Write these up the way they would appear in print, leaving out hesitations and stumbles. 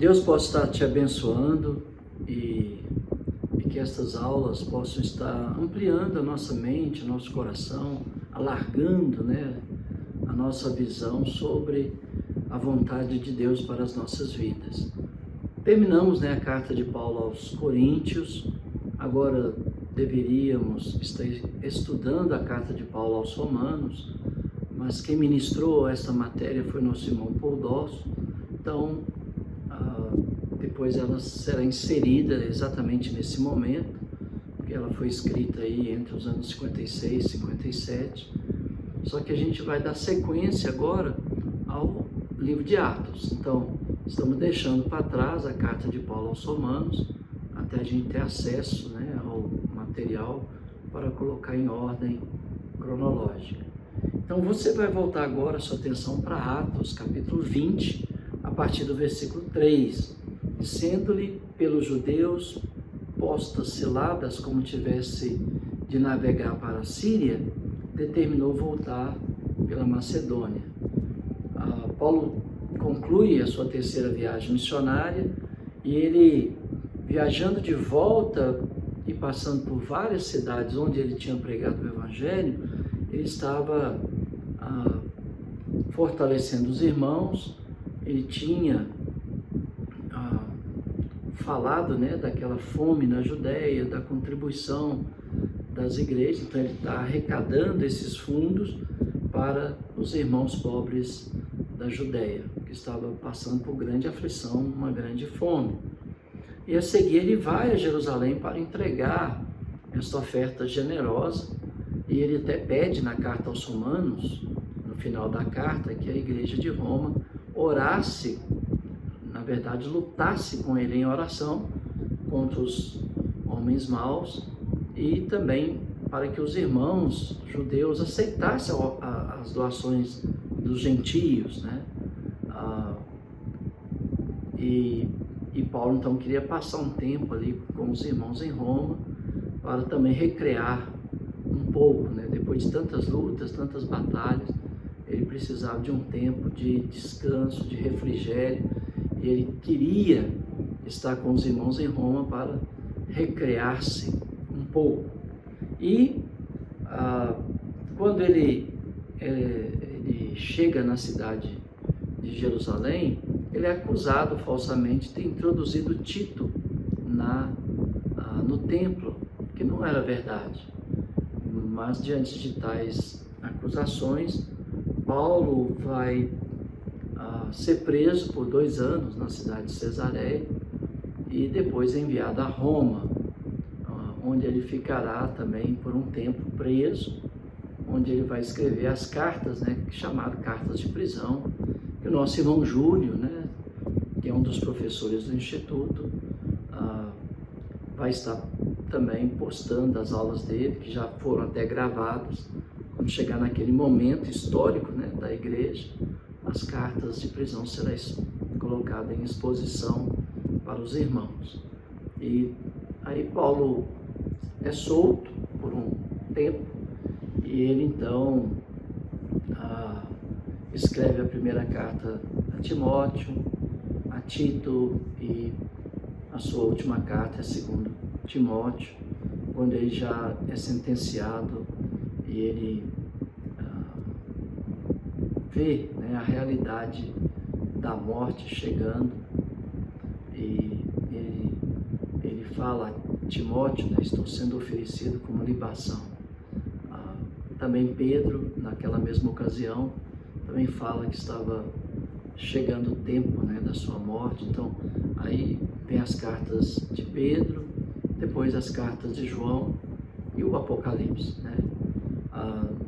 Deus possa estar te abençoando e que estas aulas possam estar ampliando a nossa mente, nosso coração, alargando, a nossa visão sobre a vontade de Deus para as nossas vidas. Terminamos, a carta de Paulo aos Coríntios. Agora deveríamos estar estudando a carta de Paulo aos Romanos, mas quem ministrou essa matéria foi nosso irmão Paul Dosso. Então, depois ela será inserida exatamente nesse momento, porque ela foi escrita aí entre os anos 56 e 57. Só que a gente vai dar sequência agora ao livro de Atos. Então, estamos deixando para trás a carta de Paulo aos Romanos, até a gente ter acesso ao material para colocar em ordem cronológica. Então, você vai voltar agora a sua atenção para Atos, capítulo 20, a partir do versículo 3. Sendo-lhe pelos judeus postas ciladas como tivesse de navegar para a Síria, determinou voltar pela Macedônia. Paulo conclui a sua terceira viagem missionária e ele, viajando de volta e passando por várias cidades onde ele tinha pregado o Evangelho, ele estava fortalecendo os irmãos. Ele tinha falado daquela fome na Judéia, da contribuição das igrejas. Então ele está arrecadando esses fundos para os irmãos pobres da Judéia, que estavam passando por grande aflição, uma grande fome. E a seguir ele vai a Jerusalém para entregar esta oferta generosa, e ele até pede na carta aos Romanos, no final da carta, que a igreja de Roma orasse, na verdade lutasse com ele em oração contra os homens maus, e também para que os irmãos judeus aceitassem as doações dos gentios, E Paulo então queria passar um tempo ali com os irmãos em Roma para também recrear um pouco, depois de tantas lutas, tantas batalhas, ele precisava de um tempo de descanso, de refrigério, e ele queria estar com os irmãos em Roma para recrear-se um pouco. E quando ele chega na cidade de Jerusalém, ele é acusado falsamente de ter introduzido Tito no templo, que não era verdade. Mas diante de tais acusações, Paulo vai ser preso por 2 anos na cidade de Cesareia e depois enviado a Roma, onde ele ficará também por um tempo preso, onde ele vai escrever as cartas, chamadas cartas de prisão, que o nosso irmão Júlio, que é um dos professores do Instituto, vai estar também postando as aulas dele, que já foram até gravadas. Quando chegar naquele momento histórico da igreja, as cartas de prisão serão colocadas em exposição para os irmãos. E aí Paulo é solto por um tempo, e ele então escreve a primeira carta a Timóteo, a Tito, e a sua última carta é a segunda Timóteo, quando ele já é sentenciado e ele vê a realidade da morte chegando, e ele fala a Timóteo, estou sendo oferecido como libação. Também Pedro, naquela mesma ocasião, também fala que estava chegando o tempo da sua morte. Então aí vem as cartas de Pedro, depois as cartas de João e o Apocalipse.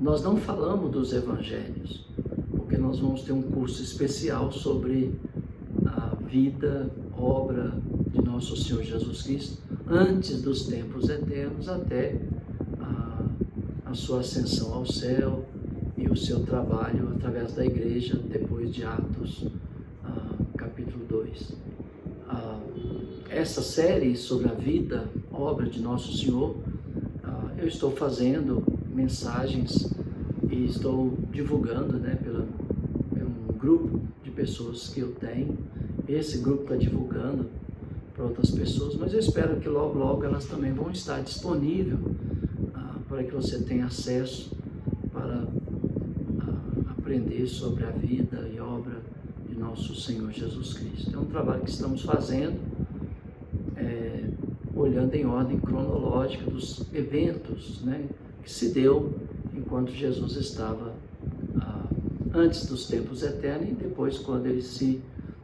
Nós não falamos dos evangelhos, porque nós vamos ter um curso especial sobre a vida, obra de nosso Senhor Jesus Cristo, antes dos tempos eternos, até a sua ascensão ao céu e o seu trabalho através da igreja, depois de Atos, capítulo 2. Essa série sobre a vida, obra de nosso Senhor, eu estou fazendo mensagens e estou divulgando pelo um grupo de pessoas que eu tenho, esse grupo está divulgando para outras pessoas, mas eu espero que logo, logo elas também vão estar disponíveis para que você tenha acesso para aprender sobre a vida e obra de nosso Senhor Jesus Cristo. É um trabalho que estamos fazendo, olhando em ordem cronológica dos eventos, né, que se deu enquanto Jesus estava antes dos tempos eternos e depois quando ele se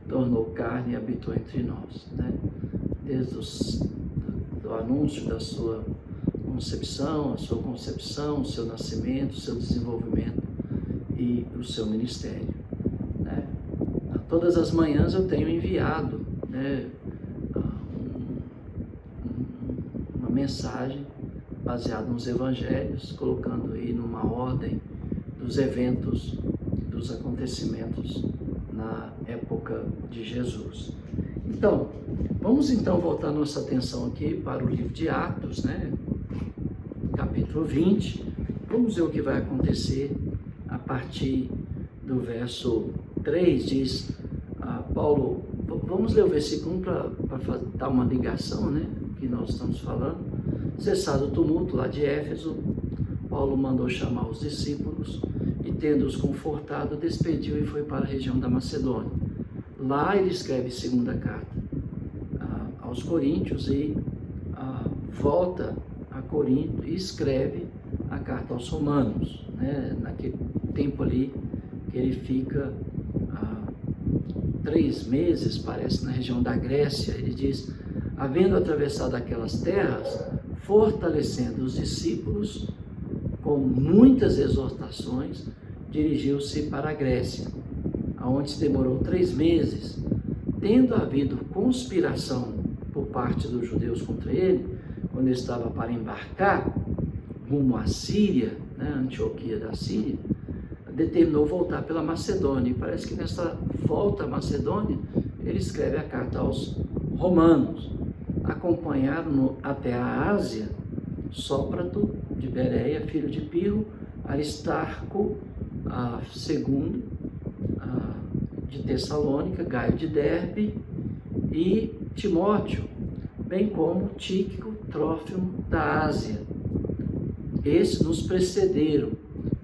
tornou carne e habitou entre nós, né? Desde do anúncio da sua concepção, o seu nascimento, o seu desenvolvimento e o seu ministério, né? Todas as manhãs eu tenho enviado, né, uma mensagem baseada nos evangelhos, colocando aí numa ordem dos eventos, dos acontecimentos na época de Jesus. Então, vamos então voltar nossa atenção aqui para o livro de Atos, né? Capítulo 20. Vamos ver o que vai acontecer a partir do verso 3, diz Paulo, vamos ler o versículo 1 para dar uma ligação, né? Que nós estamos falando. Cessado o tumulto lá de Éfeso, Paulo mandou chamar os discípulos e, tendo-os confortado, despediu e foi para a região da Macedônia. Lá ele escreve segunda carta aos Coríntios e volta a Corinto e escreve a carta aos Romanos, né? Naquele tempo ali que ele fica 3 meses, parece, na região da Grécia. Ele diz, havendo atravessado aquelas terras, fortalecendo os discípulos com muitas exortações, dirigiu-se para a Grécia, aonde se demorou 3 meses, tendo havido conspiração por parte dos judeus contra ele, quando ele estava para embarcar rumo à Síria, né, Antioquia da Síria, determinou voltar pela Macedônia. E parece que nessa volta à Macedônia, ele escreve a carta aos Romanos. Acompanharam-no até a Ásia, Sópater de Bereia, filho de Pirro, Aristarco II de Tessalônica, Gaio de Derbe e Timóteo, bem como Tíquico, Trófimo da Ásia. Esses nos precederam,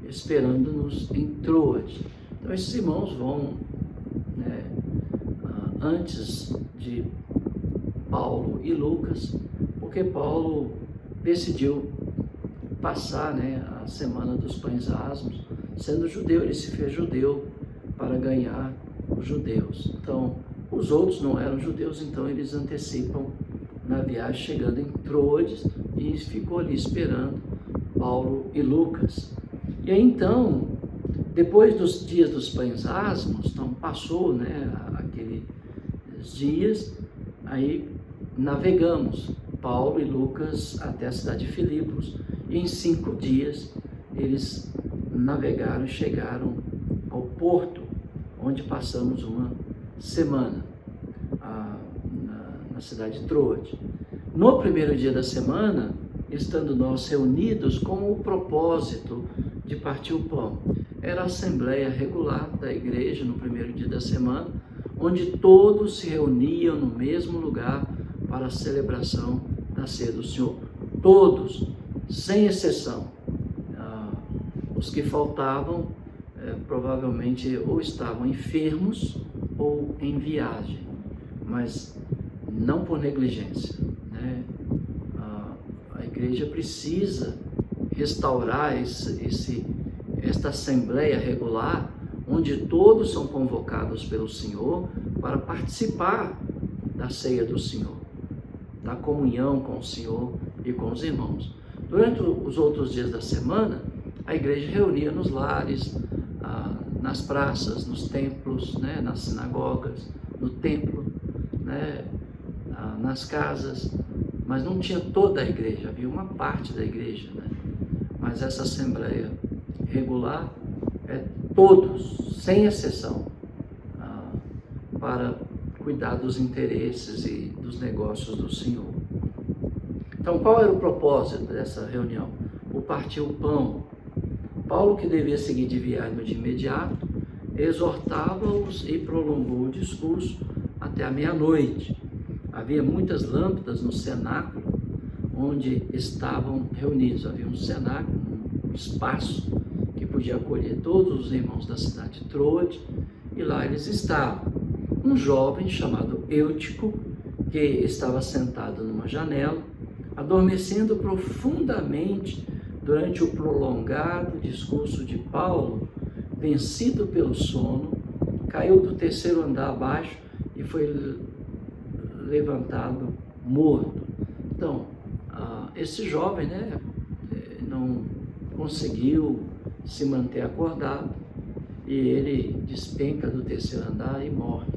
esperando-nos em Troade. Então esses irmãos vão, né, antes de Paulo e Lucas, porque Paulo decidiu passar, né, a semana dos pães asmos, sendo judeu. Ele se fez judeu para ganhar os judeus. Então, os outros não eram judeus, então eles antecipam na viagem, chegando em Troade, e ficou ali esperando Paulo e Lucas. E aí, então, depois dos dias dos pães asmos, então passou, né, aqueles dias, aí navegamos, Paulo e Lucas, até a cidade de Filipos, e em 5 dias eles navegaram e chegaram ao porto, onde passamos uma semana, na cidade de Troade. No primeiro dia da semana, estando nós reunidos com o propósito de partir o pão, era a assembleia regular da igreja no primeiro dia da semana, onde todos se reuniam no mesmo lugar para a celebração da ceia do Senhor. Todos, sem exceção. Os que faltavam provavelmente ou estavam enfermos ou em viagem, mas não por negligência, né? A igreja precisa restaurar esta assembleia regular, onde todos são convocados pelo Senhor para participar da ceia do Senhor, da comunhão com o Senhor e com os irmãos. Durante os outros dias da semana, a igreja reunia nos lares, nas praças, nos templos, né, nas sinagogas, no templo, né, nas casas, mas não tinha toda a igreja, havia uma parte da igreja, né? Mas essa assembleia regular é todos, sem exceção, para cuidar dos interesses e dos negócios do Senhor. Então, qual era o propósito dessa reunião? O partir o pão. Paulo, que devia seguir de viagem de imediato, exortava-os e prolongou o discurso até a meia-noite. Havia muitas lâmpadas no cenáculo onde estavam reunidos. Havia um cenáculo, um espaço que podia acolher todos os irmãos da cidade de Troade, e lá eles estavam. Um jovem chamado Eutico, que estava sentado numa janela, adormecendo profundamente durante o prolongado discurso de Paulo, vencido pelo sono, caiu do terceiro andar abaixo e foi levantado morto. Então, esse jovem, não conseguiu se manter acordado e ele despenca do terceiro andar e morre.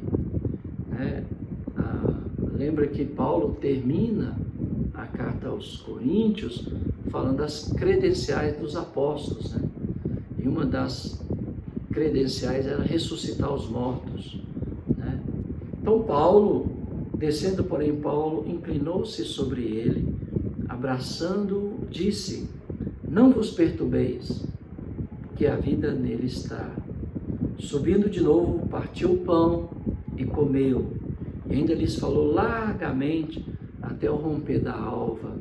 Lembra que Paulo termina a carta aos Coríntios falando das credenciais dos apóstolos, E uma das credenciais era ressuscitar os mortos, Então Paulo, descendo porém Paulo, inclinou-se sobre ele, abraçando-o, disse: não vos perturbeis, que a vida nele está. Subindo de novo, partiu o pão e comeu, e ainda lhes falou largamente até o romper da alva,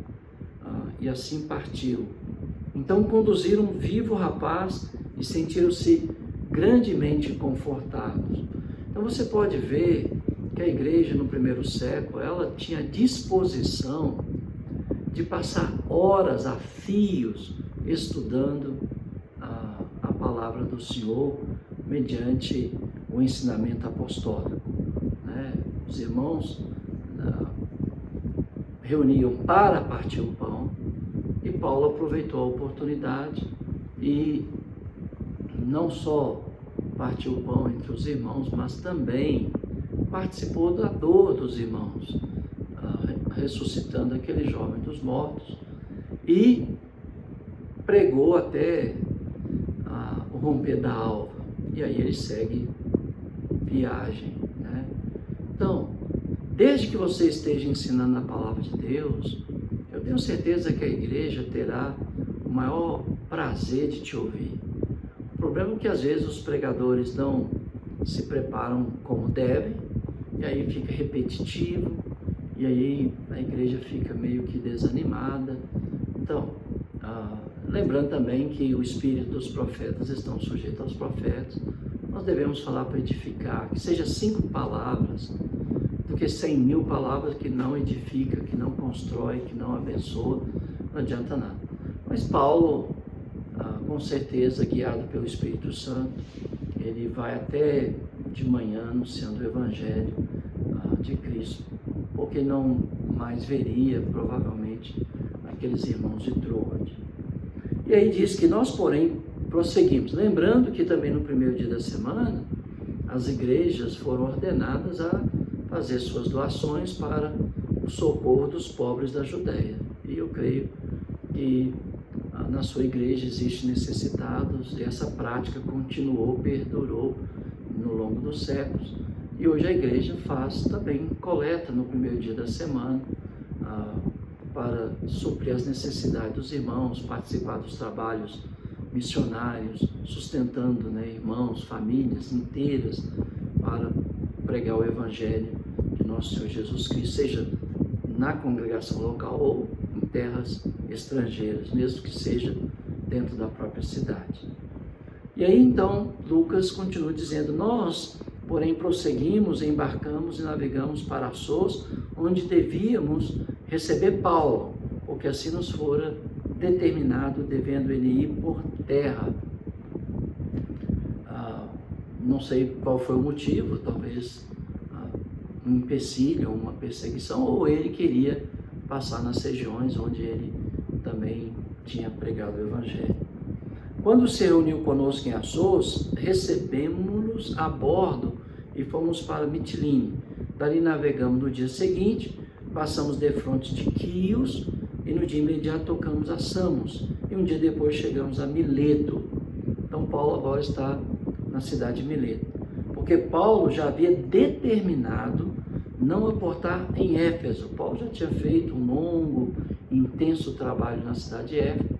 e assim partiu. Então conduziram vivo o rapaz e sentiram-se grandemente confortados. Então você pode ver que a igreja no primeiro século, ela tinha disposição de passar horas a fios estudando a palavra do Senhor mediante o ensinamento apostólico. Os irmãos reuniam para partir o pão, e Paulo aproveitou a oportunidade e não só partiu o pão entre os irmãos, mas também participou da dor dos irmãos, ressuscitando aquele jovem dos mortos, e pregou até o romper da alva, e aí ele segue viagem. Então, desde que você esteja ensinando a palavra de Deus, eu tenho certeza que a igreja terá o maior prazer de te ouvir. O problema é que às vezes os pregadores não se preparam como devem, e aí fica repetitivo, e aí a igreja fica meio que desanimada. Então, lembrando também que o espírito dos profetas estão sujeitos aos profetas, nós devemos falar para edificar, que seja 5 palavras, do que 100.000 palavras que não edifica, que não constrói, que não abençoa, não adianta nada. Mas Paulo, com certeza, guiado pelo Espírito Santo, ele vai até de manhã anunciando o Evangelho de Cristo, porque não mais veria, provavelmente, aqueles irmãos de Troade. E aí diz que nós, porém, prosseguimos. Lembrando que também no primeiro dia da semana, as igrejas foram ordenadas a fazer suas doações para o socorro dos pobres da Judéia. E eu creio que na sua igreja existem necessitados, e essa prática continuou, perdurou no longo dos séculos. E hoje a igreja faz também coleta no primeiro dia da semana, para suprir as necessidades dos irmãos, participar dos trabalhos missionários, sustentando irmãos, famílias inteiras, para pregar o Evangelho de nosso Senhor Jesus Cristo, seja na congregação local ou em terras estrangeiras, mesmo que seja dentro da própria cidade. E aí então Lucas continua dizendo: nós, porém, prosseguimos, embarcamos e navegamos para Assos, onde devíamos receber Paulo, porque assim nos fora determinado, devendo ele ir por terra. Não sei qual foi o motivo, talvez um empecilho, uma perseguição, ou ele queria passar nas regiões onde ele também tinha pregado o Evangelho. Quando se reuniu conosco em Assos, recebemos-nos a bordo e fomos para Mitilene. Dali navegamos no dia seguinte, passamos defronte de Quios, e no dia imediato tocamos a Samos, e um dia depois chegamos a Mileto. Então Paulo agora está na cidade de Mileto, porque Paulo já havia determinado não aportar em Éfeso. Paulo já tinha feito um longo, intenso trabalho na cidade de Éfeso,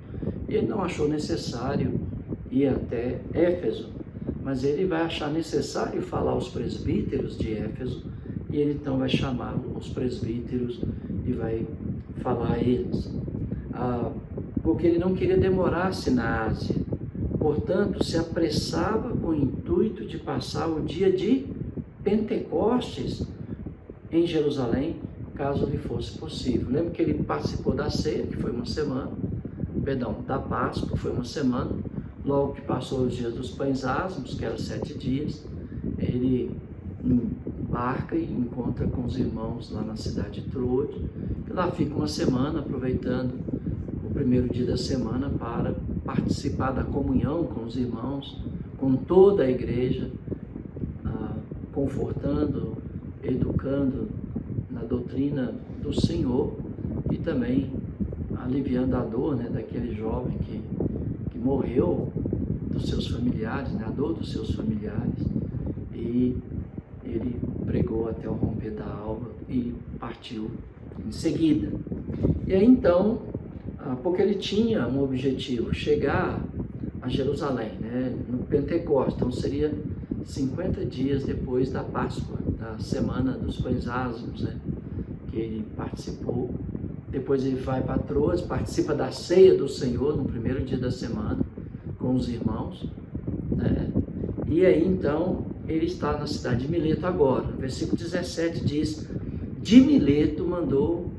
e ele não achou necessário ir até Éfeso, mas ele vai achar necessário falar aos presbíteros de Éfeso e ele então vai chamar os presbíteros e vai falar a eles. Porque ele não queria demorar-se na Ásia, portanto se apressava com o intuito de passar o dia de Pentecostes em Jerusalém, caso lhe fosse possível. Lembra que ele participou da ceia, que foi uma semana, da Páscoa, foi uma semana, logo que passou os dias dos pães asmos, que eram 7 dias, ele embarca e encontra com os irmãos lá na cidade de Troade, e lá fica uma semana, aproveitando o primeiro dia da semana para participar da comunhão com os irmãos, com toda a igreja, confortando, educando na doutrina do Senhor e também aliviando a dor, né, daquele jovem que morreu, dos seus familiares, né, a dor dos seus familiares, e ele pregou até o romper da alva e partiu em seguida. E aí então, porque ele tinha um objetivo, chegar a Jerusalém, né, no Pentecostes, então seria 50 dias depois da Páscoa, da semana dos pães asmos, né, que ele participou. Depois ele vai para Troade, participa da ceia do Senhor no primeiro dia da semana com os irmãos, né? E aí então ele está na cidade de Mileto agora. O versículo 17 diz: de Mileto mandou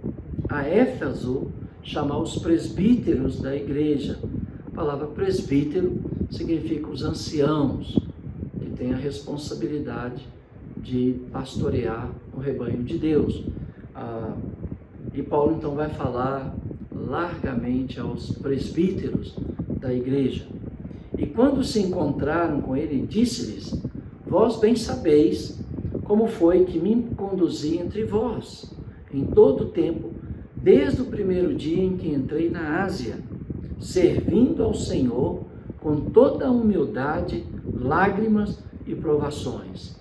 a Éfeso chamar os presbíteros da igreja. A palavra presbítero significa os anciãos, que têm a responsabilidade de pastorear o rebanho de Deus. E Paulo então vai falar largamente aos presbíteros da igreja. E quando se encontraram com ele, disse-lhes: vós bem sabeis como foi que me conduzi entre vós, em todo o tempo, desde o primeiro dia em que entrei na Ásia, servindo ao Senhor com toda a humildade, lágrimas e provações,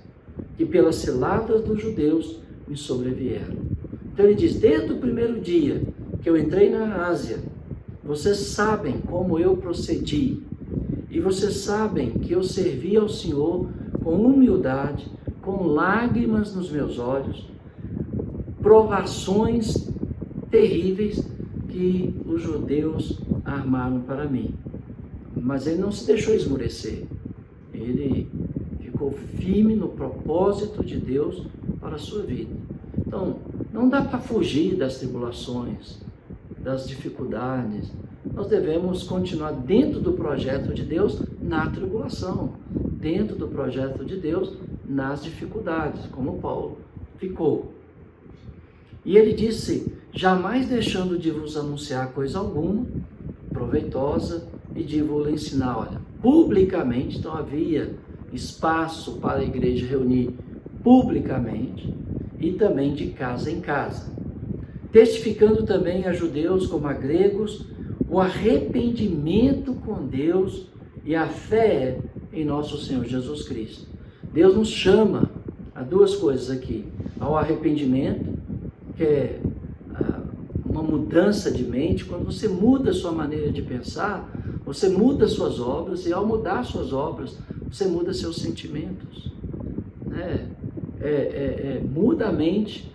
que pelas ciladas dos judeus me sobrevieram. Então ele diz: desde o primeiro dia que eu entrei na Ásia, vocês sabem como eu procedi, e vocês sabem que eu servi ao Senhor com humildade, com lágrimas nos meus olhos, provações terríveis que os judeus armaram para mim. Mas ele não se deixou esmorecer, ele ficou firme no propósito de Deus para a sua vida. Então, não dá para fugir das tribulações, das dificuldades. Nós devemos continuar dentro do projeto de Deus na tribulação, dentro do projeto de Deus nas dificuldades, como Paulo ficou. E ele disse: jamais deixando de vos anunciar coisa alguma proveitosa e de vos ensinar, olha, publicamente. Então havia espaço para a igreja reunir publicamente e também de casa em casa, testificando também a judeus como a gregos o arrependimento com Deus e a fé em nosso Senhor Jesus Cristo. Deus nos chama a duas coisas aqui: ao arrependimento, que é uma mudança de mente. Quando você muda a sua maneira de pensar, você muda suas obras, e ao mudar suas obras, você muda seus sentimentos, né? Muda a mente,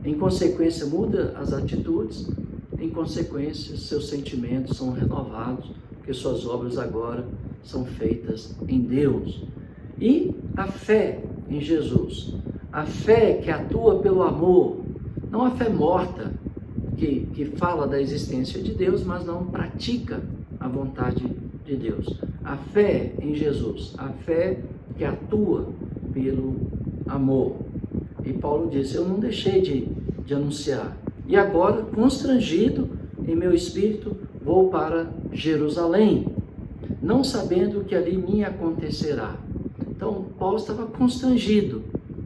em consequência muda as atitudes, em consequência seus sentimentos são renovados, porque suas obras agora são feitas em Deus. E a fé em Jesus, a fé que atua pelo amor, não a fé morta, que fala da existência de Deus, mas não pratica a vontade de Deus. A fé em Jesus, a fé que atua pelo amor. E Paulo disse: eu não deixei de anunciar. E agora, constrangido em meu espírito, vou para Jerusalém, não sabendo o que ali me acontecerá. Então, Paulo estava constrangido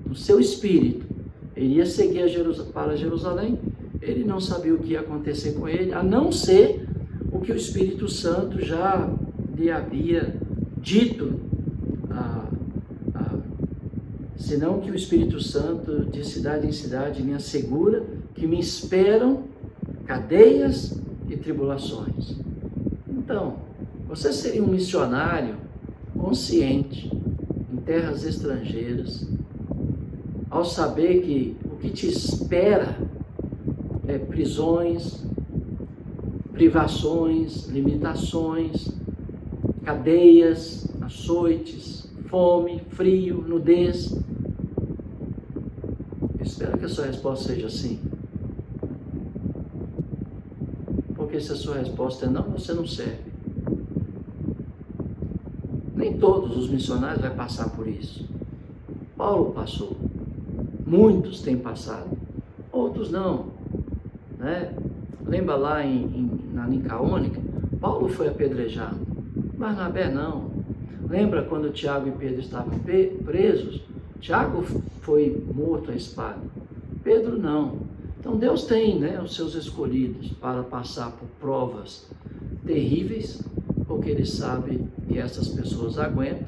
no seu espírito. Ele ia seguir para Jerusalém, ele não sabia o que ia acontecer com ele, a não ser o que o Espírito Santo já lhe havia dito, senão que o Espírito Santo, de cidade em cidade, me assegura que me esperam cadeias e tribulações. Então, você seria um missionário consciente em terras estrangeiras, ao saber que o que te espera é prisões, privações, limitações, cadeias, açoites, fome, frio, nudez. Eu espero que a sua resposta seja sim. Porque se a sua resposta é não, você não serve. Nem todos os missionários vão passar por isso. Paulo passou. Muitos têm passado. Outros não. Né? Lembra lá na Licaônica? Paulo foi apedrejado. Barnabé não. Lembra quando Tiago e Pedro estavam presos? Tiago foi morto à espada. Pedro não. Então Deus tem, né, os seus escolhidos para passar por provas terríveis, porque Ele sabe que essas pessoas aguentam,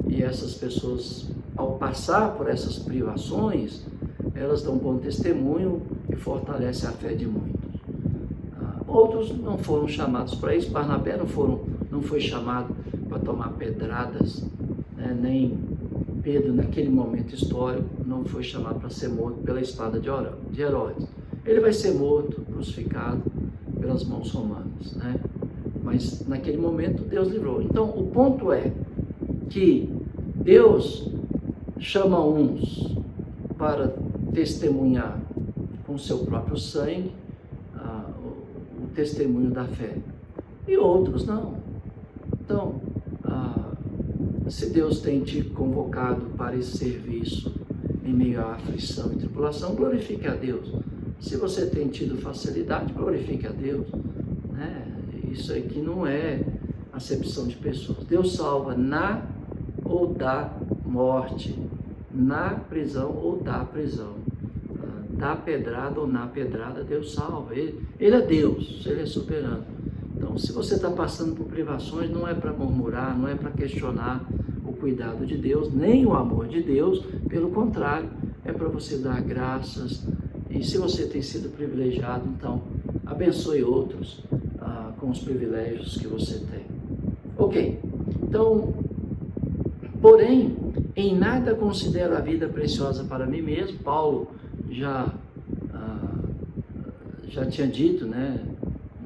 e essas pessoas, ao passar por essas privações, elas dão bom testemunho e fortalecem a fé de muitos. Outros não foram chamados para isso. Barnabé não foi chamado para tomar pedradas, né? Nem Pedro, naquele momento histórico, não foi chamado para ser morto pela espada de Herodes. Ele vai ser morto, crucificado pelas mãos romanas, né? Mas naquele momento Deus livrou. Então o ponto é que Deus chama uns para testemunhar com seu próprio sangue o testemunho da fé, e outros não. Então, se Deus tem te convocado para esse serviço em meio à aflição e tribulação, glorifique a Deus. Se você tem tido facilidade, glorifique a Deus, né? Isso aqui não é acepção de pessoas. Deus salva na ou da morte, na prisão ou da prisão, da pedrada ou na pedrada, Deus salva. Ele é Deus, Ele é soberano. Então, se você está passando por privações, não é para murmurar, não é para questionar o cuidado de Deus, nem o amor de Deus, pelo contrário, é para você dar graças. E se você tem sido privilegiado, então, abençoe outros com os privilégios que você tem. Ok, então, porém, em nada considero a vida preciosa para mim mesmo. Paulo já tinha dito, né?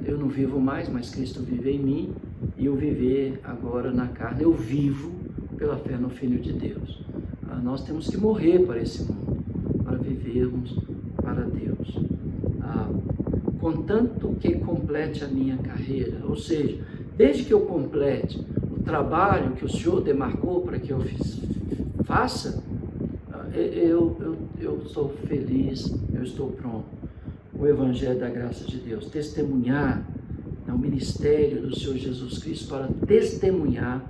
Eu não vivo mais, mas Cristo vive em mim, e eu viver agora na carne, eu vivo pela fé no Filho de Deus. Nós temos que morrer para esse mundo, para vivermos para Deus. Contanto que complete a minha carreira, ou seja, desde que eu complete o trabalho que o Senhor demarcou para que eu faça, eu estou feliz, eu estou pronto. O Evangelho da graça de Deus, testemunhar o ministério do Senhor Jesus Cristo, para testemunhar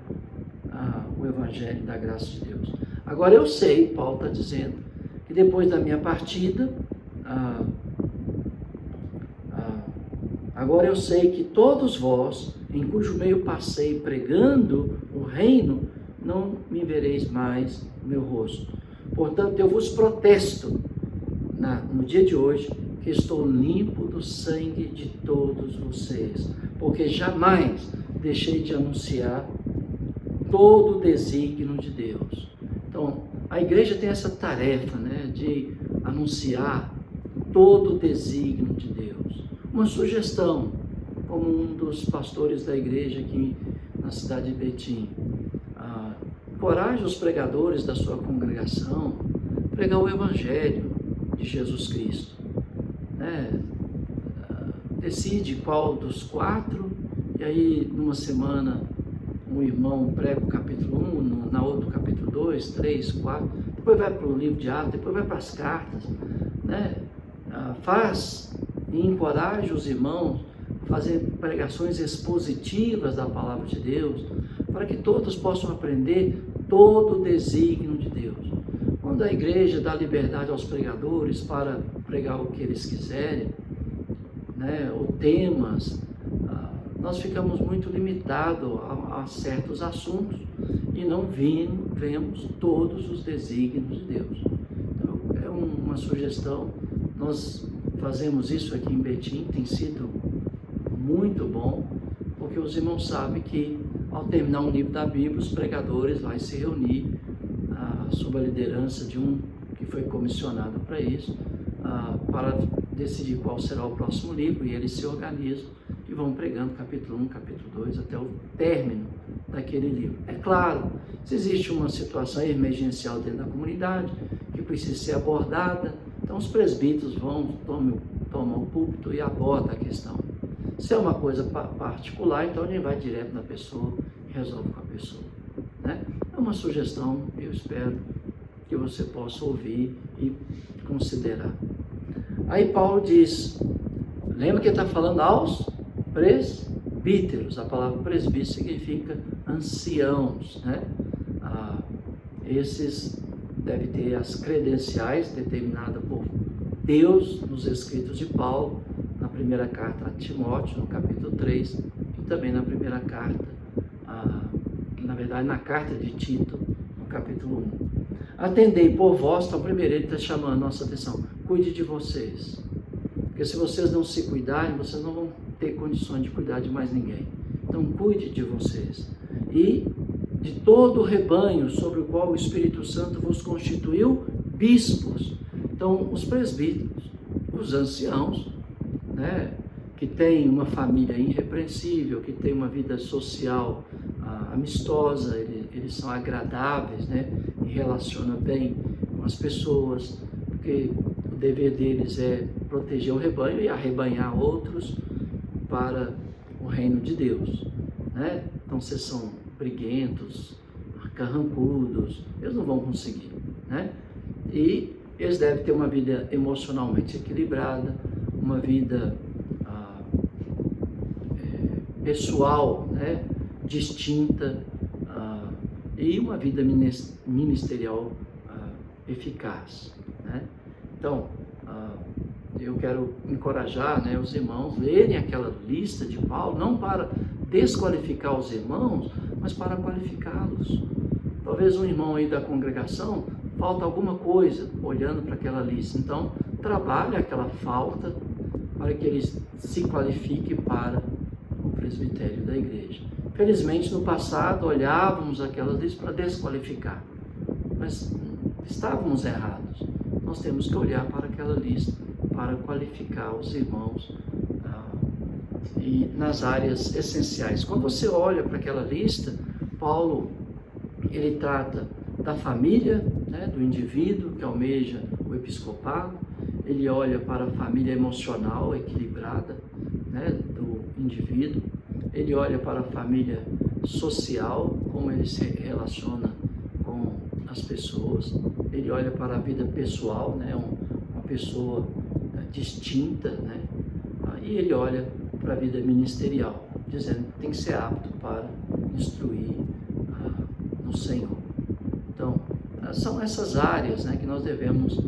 o Evangelho da graça de Deus. Agora eu sei, Paulo está dizendo, que depois da minha partida, agora eu sei que todos vós, em cujo meio passei pregando o reino, não me vereis mais o meu rosto. Portanto, eu vos protesto no dia de hoje, que estou limpo do sangue de todos vocês, porque jamais deixei de anunciar todo o desígnio de Deus. Então, a igreja tem essa tarefa, né, de anunciar todo o desígnio de Deus. Uma sugestão, como um dos pastores da igreja aqui na cidade de Betim: encoraje os pregadores da sua congregação a pregar o Evangelho de Jesus Cristo. Decide qual dos 4, e aí numa semana um irmão prega o capítulo 1, na outra o capítulo 2, 3, 4, depois vai para o livro de Atos, depois vai para as cartas, né? Faz e encoraja os irmãos a fazer pregações expositivas da palavra de Deus, para que todos possam aprender todo o desígnio de Deus. Quando a igreja dá liberdade aos pregadores para pregar o que eles quiserem, né, ou temas, nós ficamos muito limitados a certos assuntos e não vemos todos os desígnios de Deus. Então, é uma sugestão. Nós fazemos isso aqui em Betim, tem sido muito bom, porque os irmãos sabem que ao terminar um livro da Bíblia, os pregadores vão se reunir sob a liderança de um que foi comissionado para isso, para decidir qual será o próximo livro, e eles se organizam e vão pregando capítulo 1, capítulo 2, até o término daquele livro. É claro, se existe uma situação emergencial dentro da comunidade, que precisa ser abordada, então os presbíteros tomam o púlpito e abordam a questão. Se é uma coisa particular, então a gente vai direto na pessoa e resolve com a pessoa, né? É uma sugestão, eu espero que você possa ouvir e considerar. Aí Paulo diz, lembra que ele está falando aos presbíteros, a palavra presbítero significa anciãos, né? Esses devem ter as credenciais determinadas por Deus nos escritos de Paulo, na primeira carta a Timóteo, no capítulo 3, e também na primeira carta, na verdade na carta de Tito, no capítulo 1. Atendei por vós, então primeiro ele está chamando a nossa atenção, cuide de vocês, porque se vocês não se cuidarem, vocês não vão ter condições de cuidar de mais ninguém. Então cuide de vocês, e de todo o rebanho sobre o qual o Espírito Santo vos constituiu bispos. Então os presbíteros, os anciãos, né, que têm uma família irrepreensível, que têm uma vida social amistosa, eles são agradáveis, né, e relacionam bem com as pessoas, porque o dever deles é proteger o rebanho e arrebanhar outros para o reino de Deus, né? Então, vocês são briguentos, carrancudos, eles não vão conseguir, né? E eles devem ter uma vida emocionalmente equilibrada, uma vida pessoal, né, distinta, e uma vida ministerial eficaz, né? Então, eu quero encorajar, né, os irmãos a lerem aquela lista de Paulo, não para desqualificar os irmãos, mas para qualificá-los. Talvez um irmão aí da congregação falta alguma coisa olhando para aquela lista, então trabalhe aquela falta para que ele se qualifique para o presbitério da igreja. Felizmente, no passado, olhávamos aquelas listas para desqualificar, mas estávamos errados. Nós temos que olhar para aquela lista para qualificar os irmãos e nas áreas essenciais. Quando você olha para aquela lista, Paulo, ele trata da família, né, do indivíduo que almeja o episcopado, ele olha para a família emocional equilibrada, né, do indivíduo, ele olha para a família social, como ele se relaciona com as pessoas, ele olha para a vida pessoal, né, uma pessoa distinta, né, e ele olha para a vida ministerial, dizendo que tem que ser apto para instruir no Senhor. Então, são essas áreas, né, que nós devemos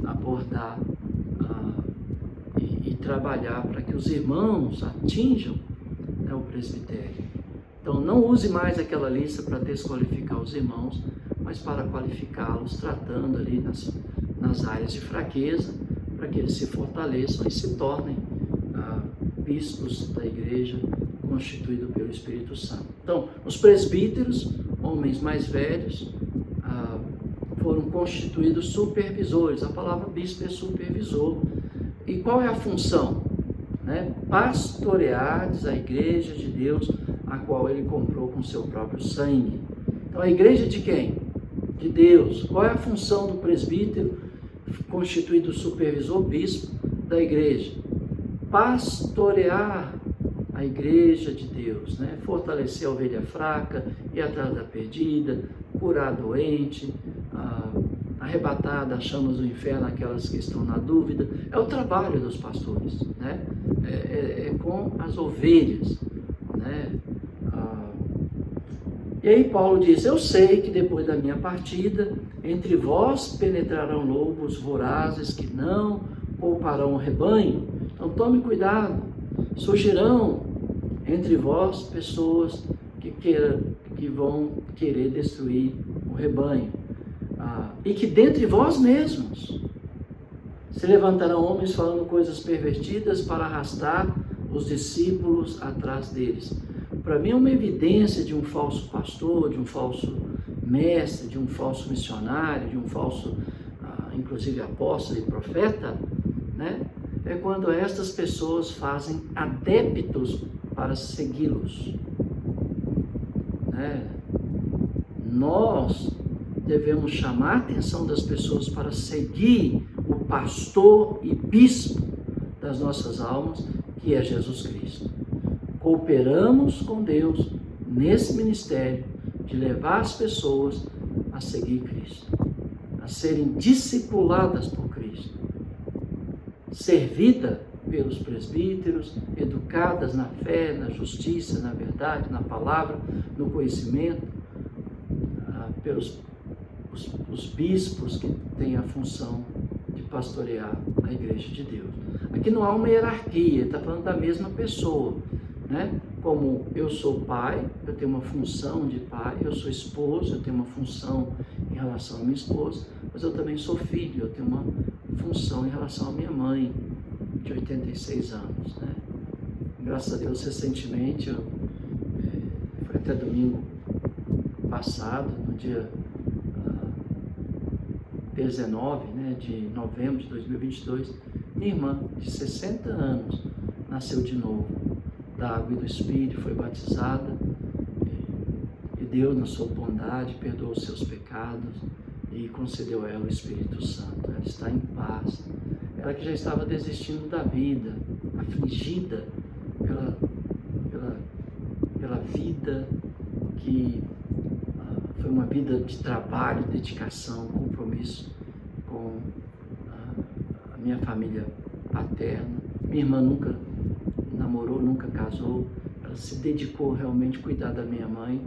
abordar e trabalhar para que os irmãos atinjam, né, o presbitério. Então, não use mais aquela lista para desqualificar os irmãos, mas para qualificá-los, tratando ali nas áreas de fraqueza, para que eles se fortaleçam e se tornem bispos da igreja, constituído pelo Espírito Santo. Então, os presbíteros, homens mais velhos, foram constituídos supervisores. A palavra bispo é supervisor. E qual é a função? Né? Pastoreardes a igreja de Deus, a qual ele comprou com seu próprio sangue. Então, a igreja de quem? De Deus. Qual é a função do presbítero, constituído supervisor, bispo da igreja? Pastorear a igreja de Deus, né? Fortalecer a ovelha fraca, ir atrás da perdida, curar a doente, arrebatar das chamas do inferno aquelas que estão na dúvida. É o trabalho dos pastores, né? É com as ovelhas, né? E aí Paulo diz, eu sei que depois da minha partida, entre vós penetrarão lobos vorazes que não pouparão o rebanho. Então tome cuidado, surgirão entre vós pessoas que vão querer destruir o rebanho. E que dentre vós mesmos se levantarão homens falando coisas pervertidas para arrastar os discípulos atrás deles. Para mim é uma evidência de um falso pastor, de um falso mestre, de um falso missionário, de um falso inclusive apóstolo e profeta, né? É quando estas pessoas fazem adeptos para segui-los, né? Nós devemos chamar a atenção das pessoas para seguir o pastor e bispo das nossas almas, que é Jesus Cristo. Cooperamos com Deus nesse ministério de levar as pessoas a seguir Cristo, a serem discipuladas por Cristo, servida pelos presbíteros, educadas na fé, na justiça, na verdade, na palavra, no conhecimento, pelos os bispos que têm a função de pastorear a igreja de Deus. Aqui não há uma hierarquia, ele está falando da mesma pessoa, né? Como eu sou pai, eu tenho uma função de pai, eu sou esposo, eu tenho uma função em relação à minha esposa, mas eu também sou filho, eu tenho uma função em relação à minha mãe, de 86 anos, né? Graças a Deus, recentemente, foi até domingo passado, no dia 19, né, de novembro de 2022, minha irmã, de 60 anos, nasceu de novo, da água e do Espírito, foi batizada, e Deus, na sua bondade, perdoou os seus pecados e concedeu a ela o Espírito Santo. Ela está em paz. Ela que já estava desistindo da vida, afligida pela vida que foi uma vida de trabalho, dedicação, compromisso com a minha família paterna. Minha irmã nunca namorou, nunca casou, ela se dedicou realmente a cuidar da minha mãe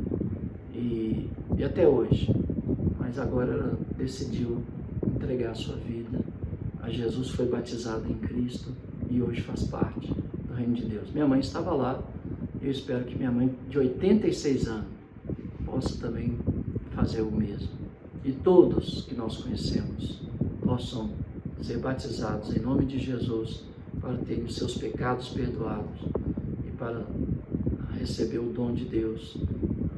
e até hoje, mas agora ela decidiu entregar a sua vida a Jesus, foi batizada em Cristo e hoje faz parte do reino de Deus. Minha mãe estava lá, eu espero que minha mãe de 86 anos possa também fazer o mesmo. E todos que nós conhecemos possam ser batizados em nome de Jesus para terem os seus pecados perdoados e para receber o dom de Deus,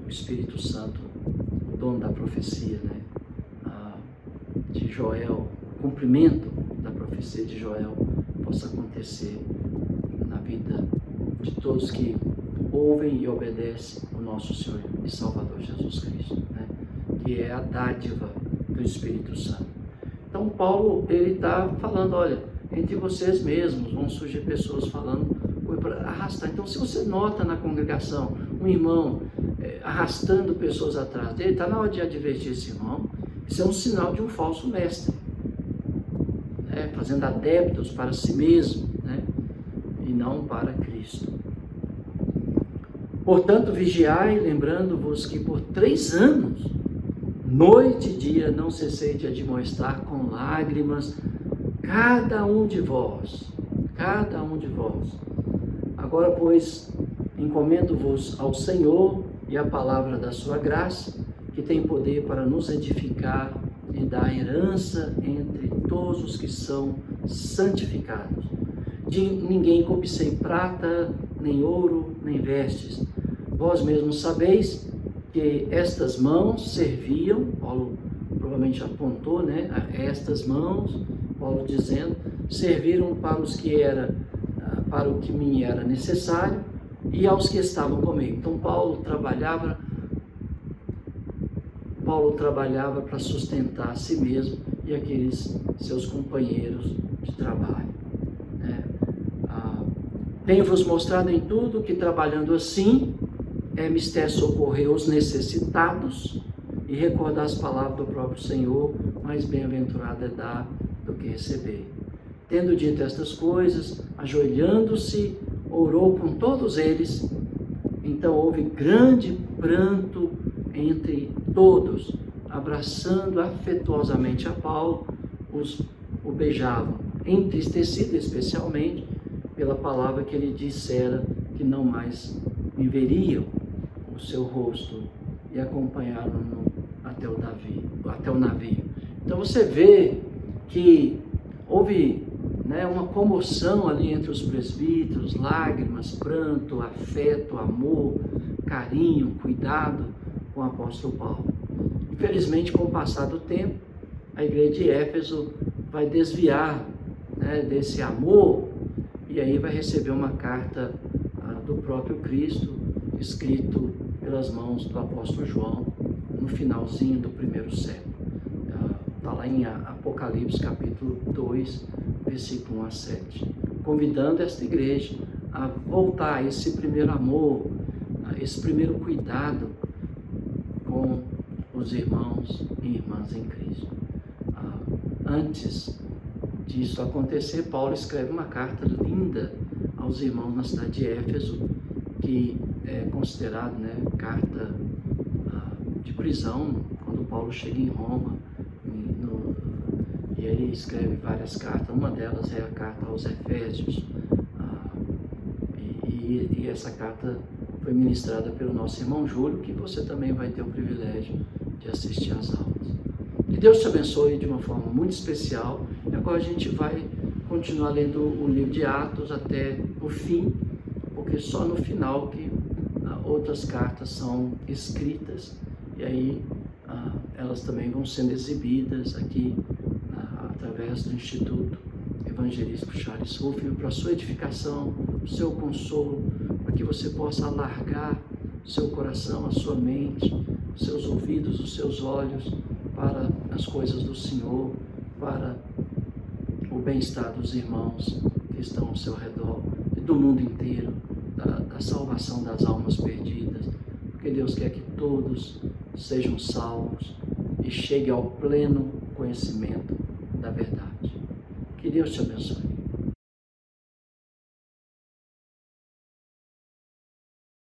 o Espírito Santo, o dom da profecia, né? De Joel, o cumprimento da profecia de Joel possa acontecer na vida de todos que ouvem e obedecem o nosso Senhor e Salvador Jesus Cristo, né? Que é a dádiva do Espírito Santo. Então Paulo, ele está falando, olha, entre vocês mesmos vão surgir pessoas falando para arrastar. Então, se você nota na congregação um irmão arrastando pessoas atrás dele, está na hora de advertir esse irmão. Isso é um sinal de um falso mestre, né? Fazendo adeptos para si mesmo, né? E não para Cristo. Portanto, vigiai, lembrando-vos que por 3 anos, noite e dia, não cessei de admoestar com lágrimas cada um de vós. Agora, pois, encomendo-vos ao Senhor e à palavra da sua graça, que tem poder para nos edificar e dar herança entre todos os que são santificados. De ninguém cobicei prata, nem ouro, nem vestes. Vós mesmos sabeis que estas mãos serviam, Paulo provavelmente apontou, né, a estas mãos, Paulo dizendo, serviram para o que me era necessário e aos que estavam comigo. Então Paulo trabalhava para sustentar a si mesmo e aqueles seus companheiros de trabalho, né? Tenho-vos mostrado em tudo que trabalhando assim é mister socorrer os necessitados e recordar as palavras do próprio Senhor, mais bem-aventurado é dar do que receber. Tendo dito estas coisas, ajoelhando-se, orou com todos eles. Então houve grande pranto entre todos, abraçando afetuosamente a Paulo, o beijavam, entristecido especialmente pela palavra que ele dissera que não mais me veriam o seu rosto, e acompanharam-no até o navio. Então você vê que houve, né, uma comoção ali entre os presbíteros, lágrimas, pranto, afeto, amor, carinho, cuidado com o apóstolo Paulo. Infelizmente, com o passar do tempo, a igreja de Éfeso vai desviar, né, desse amor, e aí vai receber uma carta do próprio Cristo, escrito pelas mãos do apóstolo João, no finalzinho do primeiro século. Está lá em Apocalipse capítulo 2, versículo 1 a 7, convidando esta igreja a voltar a esse primeiro amor, a esse primeiro cuidado com os irmãos e irmãs em Cristo. Antes disso acontecer, Paulo escreve uma carta linda aos irmãos na cidade de Éfeso, que é considerado, né, carta de prisão, quando Paulo chega em Roma, e ele escreve várias cartas. Uma delas é a carta aos Efésios, e essa carta foi ministrada pelo nosso irmão Júlio, que você também vai ter o privilégio de assistir às aulas. Que Deus te abençoe de uma forma muito especial. E agora a gente vai continuar lendo o livro de Atos até o fim, porque só no final que outras cartas são escritas, e aí elas também vão sendo exibidas aqui através do Instituto Evangelístico Charles Ruffin, para a sua edificação, o seu consolo, para que você possa alargar o seu coração, a sua mente, os seus ouvidos, os seus olhos para as coisas do Senhor, para o bem-estar dos irmãos que estão ao seu redor e do mundo inteiro, da salvação das almas perdidas, porque Deus quer que todos sejam salvos e cheguem ao pleno conhecimento da verdade. Que Deus te abençoe.